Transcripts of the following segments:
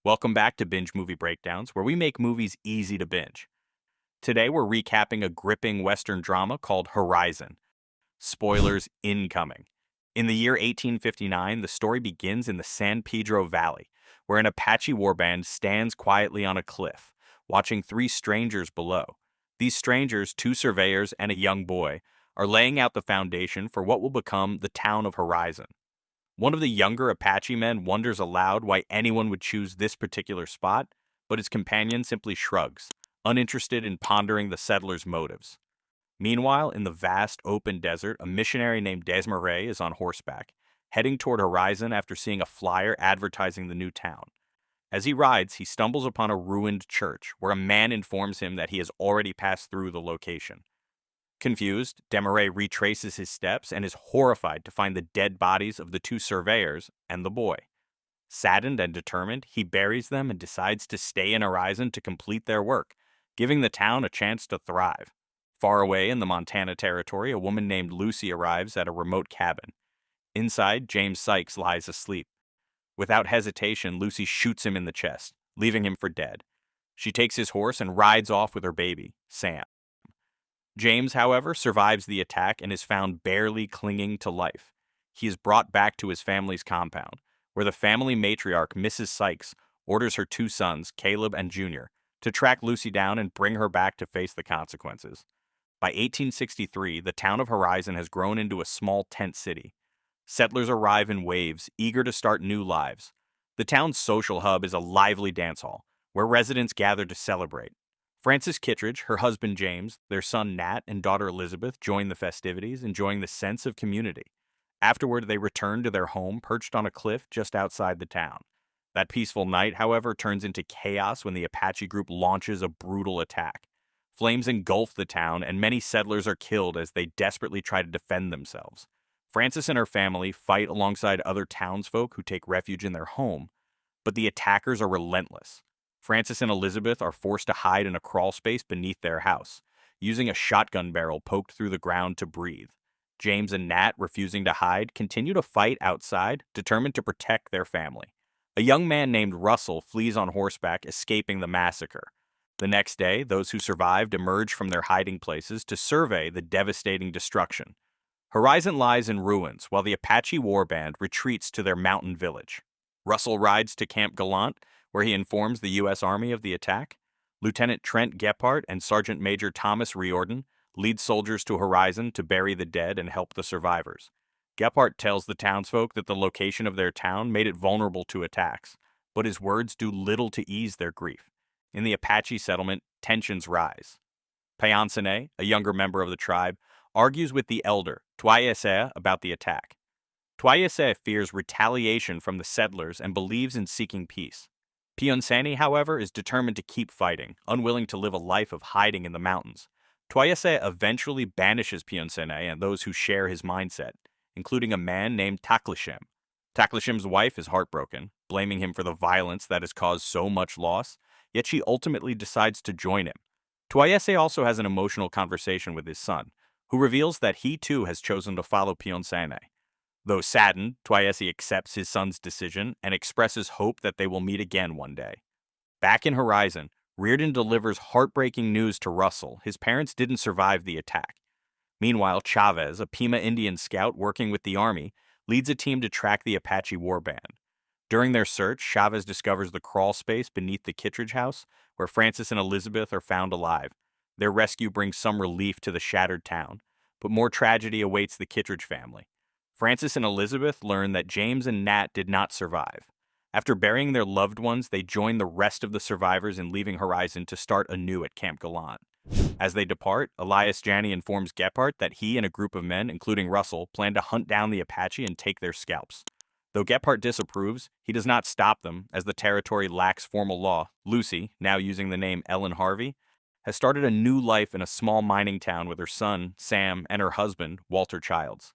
Welcome back to Binge Movie Breakdowns, where we make movies easy to binge. Today we're recapping a gripping Western drama called Horizon. Spoilers incoming. In the year 1859, the story begins in the San Pedro Valley, where an Apache warband stands quietly on a cliff, watching three strangers below. These strangers, two surveyors and a young boy, are laying out the foundation for what will become the town of Horizon. One of the younger Apache men wonders aloud why anyone would choose this particular spot, but his companion simply shrugs, uninterested in pondering the settlers' motives. Meanwhile, in the vast open desert, a missionary named Desmarais is on horseback, heading toward Horizon after seeing a flyer advertising the new town. As he rides, he stumbles upon a ruined church, where a man informs him that he has already passed through the location. Confused, Desmarais retraces his steps and is horrified to find the dead bodies of the two surveyors and the boy. Saddened and determined, he buries them and decides to stay in Horizon to complete their work, giving the town a chance to thrive. Far away in the Montana Territory, a woman named Lucy arrives at a remote cabin. Inside, James Sykes lies asleep. Without hesitation, Lucy shoots him in the chest, leaving him for dead. She takes his horse and rides off with her baby, Sam. James, however, survives the attack and is found barely clinging to life. He is brought back to his family's compound, where the family matriarch, Mrs. Sykes, orders her two sons, Caleb and Junior, to track Lucy down and bring her back to face the consequences. By 1863, the town of Horizon has grown into a small tent city. Settlers arrive in waves, eager to start new lives. The town's social hub is a lively dance hall, where residents gather to celebrate. Frances Kittredge, her husband James, their son Nat, and daughter Elizabeth join the festivities, enjoying the sense of community. Afterward, they return to their home perched on a cliff just outside the town. That peaceful night, however, turns into chaos when the Apache group launches a brutal attack. Flames engulf the town, and many settlers are killed as they desperately try to defend themselves. Frances and her family fight alongside other townsfolk who take refuge in their home, but the attackers are relentless. Frances and Elizabeth are forced to hide in a crawl space beneath their house, using a shotgun barrel poked through the ground to breathe. James and Nat, refusing to hide, continue to fight outside, determined to protect their family. A young man named Russell flees on horseback, escaping the massacre. The next day, those who survived emerge from their hiding places to survey the devastating destruction. Horizon lies in ruins, while the Apache warband retreats to their mountain village. Russell rides to Camp Gallant, where he informs the U.S. Army of the attack. Lieutenant Trent Gephardt and Sergeant Major Thomas Riordan lead soldiers to Horizon to bury the dead and help the survivors. Gephardt tells the townsfolk that the location of their town made it vulnerable to attacks, but his words do little to ease their grief. In the Apache settlement, tensions rise. Payansene, a younger member of the tribe, argues with the elder, Twayese, about the attack. Twayese fears retaliation from the settlers and believes in seeking peace. Pionsani, however, is determined to keep fighting, unwilling to live a life of hiding in the mountains. Twayese eventually banishes Pionsani and those who share his mindset, including a man named Taklishem. Taklishem's wife is heartbroken, blaming him for the violence that has caused so much loss, yet she ultimately decides to join him. Twayese also has an emotional conversation with his son, who reveals that he too has chosen to follow Pionsani. Though saddened, Twayese accepts his son's decision and expresses hope that they will meet again one day. Back in Horizon, Riordan delivers heartbreaking news to Russell. His parents didn't survive the attack. Meanwhile, Chavez, a Pima Indian scout working with the army, leads a team to track the Apache warband. During their search, Chavez discovers the crawl space beneath the Kittredge house, where Frances and Elizabeth are found alive. Their rescue brings some relief to the shattered town, but more tragedy awaits the Kittredge family. Frances and Elizabeth learn that James and Nat did not survive. After burying their loved ones, they join the rest of the survivors in leaving Horizon to start anew at Camp Gallant. As they depart, Elias Janney informs Gephardt that he and a group of men, including Russell, plan to hunt down the Apache and take their scalps. Though Gephardt disapproves, he does not stop them, as the territory lacks formal law. Lucy, now using the name Ellen Harvey, has started a new life in a small mining town with her son, Sam, and her husband, Walter Childs.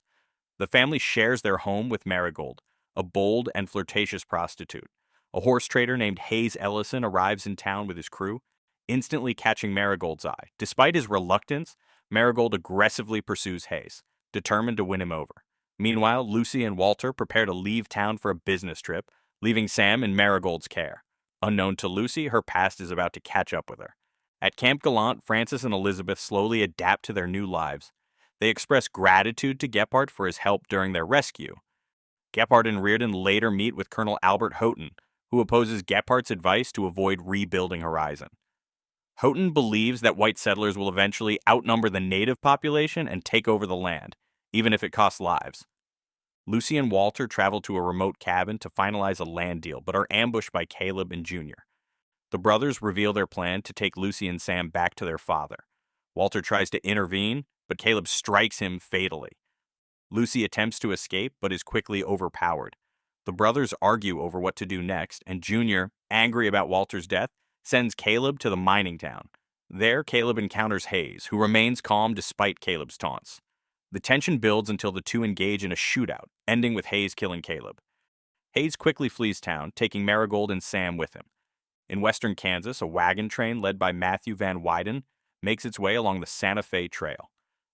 The family shares their home with Marigold, a bold and flirtatious prostitute. A horse trader named Hayes Ellison arrives in town with his crew, instantly catching Marigold's eye. Despite his reluctance, Marigold aggressively pursues Hayes, determined to win him over. Meanwhile, Lucy and Walter prepare to leave town for a business trip, leaving Sam in Marigold's care. Unknown to Lucy, her past is about to catch up with her. At Camp Gallant, Frances and Elizabeth slowly adapt to their new lives. They express gratitude to Gephardt for his help during their rescue. Gephardt and Reardon later meet with Colonel Albert Houghton, who opposes Gephardt's advice to avoid rebuilding Horizon. Houghton believes that white settlers will eventually outnumber the native population and take over the land, even if it costs lives. Lucy and Walter travel to a remote cabin to finalize a land deal, but are ambushed by Caleb and Junior. The brothers reveal their plan to take Lucy and Sam back to their father. Walter tries to intervene, but Caleb strikes him fatally. Lucy attempts to escape, but is quickly overpowered. The brothers argue over what to do next, and Junior, angry about Walter's death, sends Caleb to the mining town. There, Caleb encounters Hayes, who remains calm despite Caleb's taunts. The tension builds until the two engage in a shootout, ending with Hayes killing Caleb. Hayes quickly flees town, taking Marigold and Sam with him. In western Kansas, a wagon train led by Matthew Van Wyden makes its way along the Santa Fe Trail.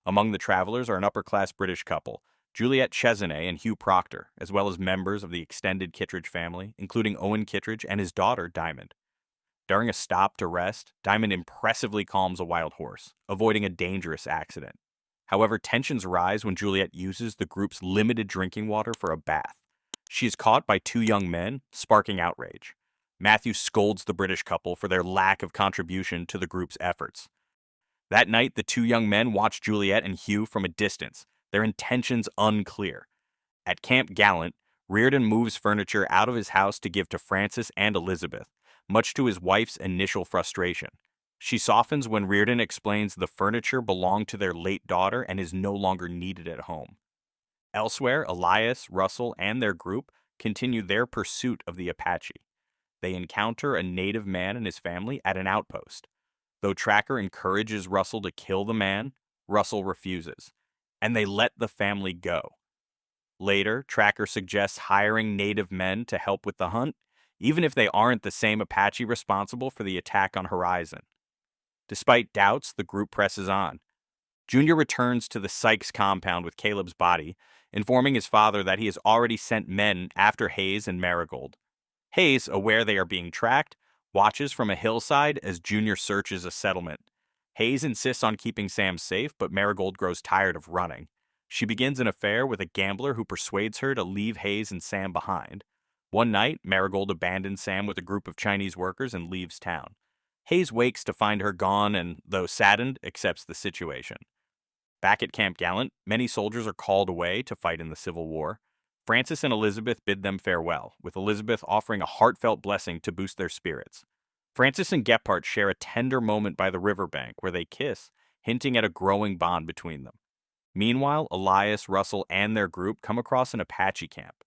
Among the travelers are an upper-class British couple, Juliet Chesney and Hugh Proctor, as well as members of the extended Kittredge family, including Owen Kittredge and his daughter, Diamond. During a stop to rest, Diamond impressively calms a wild horse, avoiding a dangerous accident. However, tensions rise when Juliet uses the group's limited drinking water for a bath. She is caught by two young men, sparking outrage. Matthew scolds the British couple for their lack of contribution to the group's efforts. That night, the two young men watch Juliet and Hugh from a distance, their intentions unclear. At Camp Gallant, Reardon moves furniture out of his house to give to Frances and Elizabeth, much to his wife's initial frustration. She softens when Reardon explains the furniture belonged to their late daughter and is no longer needed at home. Elsewhere, Elias, Russell, and their group continue their pursuit of the Apache. They encounter a native man and his family at an outpost. Though Tracker encourages Russell to kill the man, Russell refuses, and they let the family go. Later, Tracker suggests hiring native men to help with the hunt, even if they aren't the same Apache responsible for the attack on Horizon. Despite doubts, the group presses on. Junior returns to the Sykes compound with Caleb's body, informing his father that he has already sent men after Hayes and Marigold. Hayes, aware they are being tracked, watches from a hillside as Junior searches a settlement. Hayes insists on keeping Sam safe, but Marigold grows tired of running. She begins an affair with a gambler who persuades her to leave Hayes and Sam behind. One night, Marigold abandons Sam with a group of Chinese workers and leaves town. Hayes wakes to find her gone and, though saddened, accepts the situation. Back at Camp Gallant, many soldiers are called away to fight in the Civil War. Frances and Elizabeth bid them farewell, with Elizabeth offering a heartfelt blessing to boost their spirits. Frances and Gephardt share a tender moment by the riverbank where they kiss, hinting at a growing bond between them. Meanwhile, Elias, Russell, and their group come across an Apache camp.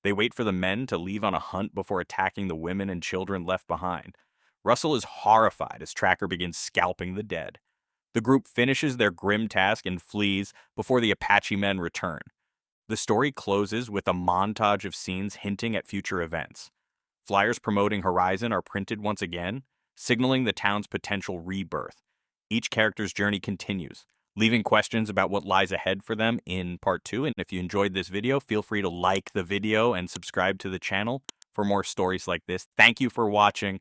They wait for the men to leave on a hunt before attacking the women and children left behind. Russell is horrified as Tracker begins scalping the dead. The group finishes their grim task and flees before the Apache men return. The story closes with a montage of scenes hinting at future events. Flyers promoting Horizon are printed once again, signaling the town's potential rebirth. Each character's journey continues, leaving questions about what lies ahead for them in Part 2. And if you enjoyed this video, feel free to like the video and subscribe to the channel for more stories like this. Thank you for watching.